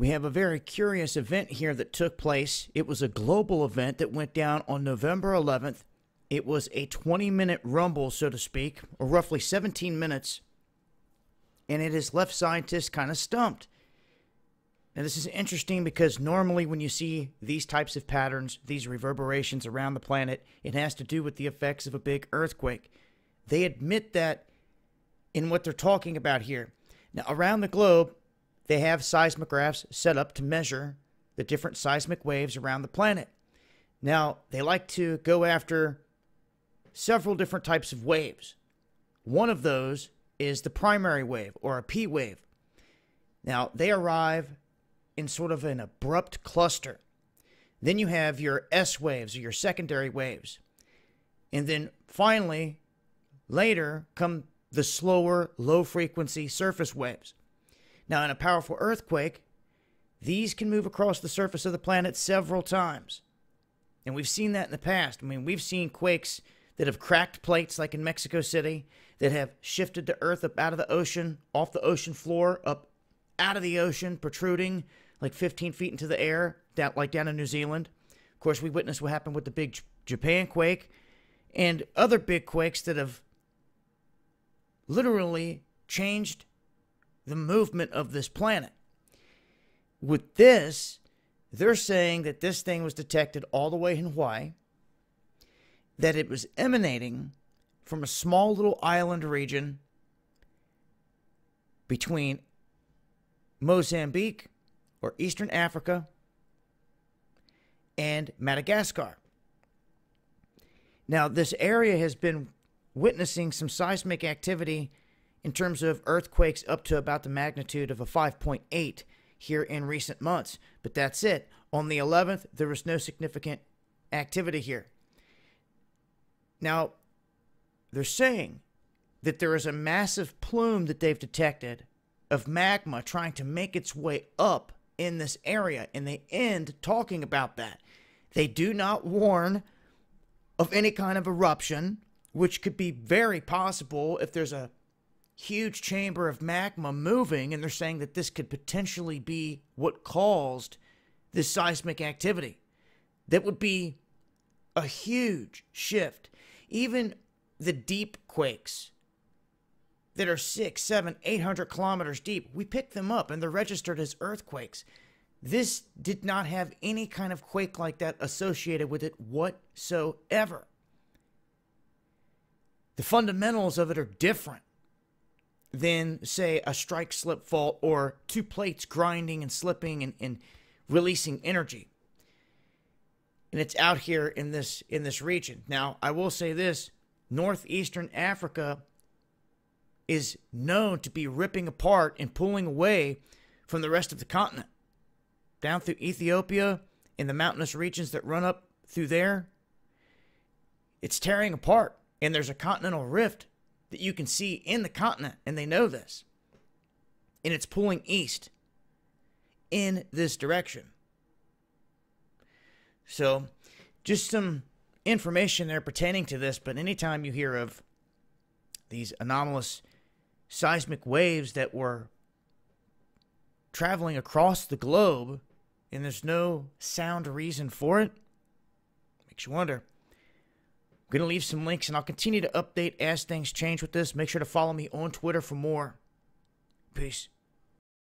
We have a very curious event here that took place. It was a global event that went down on November 11th. It was a 20-minute rumble, so to speak, or roughly 17 minutes, and it has left scientists kind of stumped. Now, this is interesting because normally when you see these types of patterns, these reverberations around the planet, it has to do with the effects of a big earthquake. They admit that in what they're talking about here. Now, around the globe, they have seismographs set up to measure the different seismic waves around the planet. Now, they like to go after several different types of waves. One of those is the primary wave, or a P wave. Now, they arrive in sort of an abrupt cluster. Then you have your S waves, or your secondary waves. And then finally, later, come the slower, low-frequency surface waves. Now, in a powerful earthquake, these can move across the surface of the planet several times. And we've seen that in the past. I mean, we've seen quakes that have cracked plates, like in Mexico City, that have shifted the earth up out of the ocean, off the ocean floor, up out of the ocean, protruding like 15 feet into the air, down in New Zealand. Of course, we witnessed what happened with the big Japan quake and other big quakes that have literally changed the movement of this planet. With this, they're saying that this thing was detected all the way in Hawaii, that it was emanating from a small little island region between Mozambique, or Eastern Africa, and Madagascar. Now, this area has been witnessing some seismic activity in terms of earthquakes up to about the magnitude of a 5.8 here in recent months. But that's it. On the 11th, there was no significant activity here. Now, they're saying that there is a massive plume that they've detected of magma trying to make its way up in this area, and they end talking about that. They do not warn of any kind of eruption, which could be very possible if there's a huge chamber of magma moving, and they're saying that this could potentially be what caused this seismic activity. That would be a huge shift. Even the deep quakes that are 600, 700, 800 kilometers deep, we pick them up and they're registered as earthquakes. This did not have any kind of quake like that associated with it whatsoever. The fundamentals of it are different than, say, a strike-slip fault or two plates grinding and slipping and releasing energy. And it's out here in this region. Now, I will say this, northeastern Africa is known to be ripping apart and pulling away from the rest of the continent. Down through Ethiopia, in the mountainous regions that run up through there, it's tearing apart. And there's a continental rift that you can see in the continent, and they know this. And it's pulling east in this direction. So, just some information there pertaining to this, but anytime you hear of these anomalous seismic waves that were traveling across the globe, and there's no sound reason for it, makes you wonder. I'm going to leave some links, and I'll continue to update as things change with this. Make sure to follow me on Twitter for more. Peace.